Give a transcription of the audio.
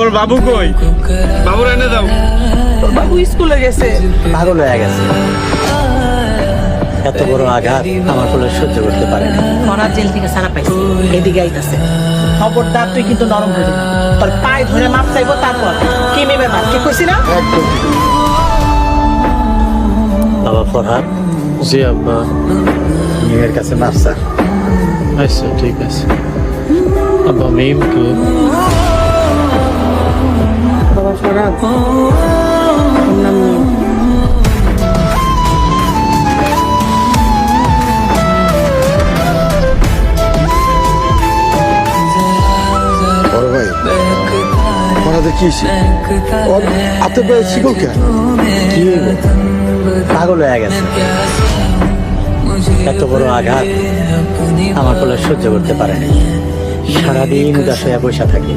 আমার বাবু কই? বাবুর এনে দাও। বাবু স্কুলে গেছে। পাগল হয়ে গেছে। এত বড় আঘাত আমার কোলে সহ্য করতে পারে না। ফরাদ জেল থেকে ছাড়া পাইছে, এদিকে আইতাছে। খবরদার তুই কিন্তু নরম হয়ে যাবি। তোর পায়ে ধরে মাপ চাইবো, তারপর কি নেবে মাপ, ঠিক কইছি না? বাবা ফরহাদ, জি আব্বা। মেয়ের কাছে মাপ চা। আচ্ছা ঠিক আছে। আব্বা মিম কে? বাবা ফরাদ, ওর নাম মিম। বড় ভাই ওনাদের কি আপনার শিকল কেন? কি হইব? পাগল হয়ে গেছে। এত বড় আঘাত আমার কোলে সহ্য করতে পারে না। সারাদিন উদাস হয়ে বসে থাকে।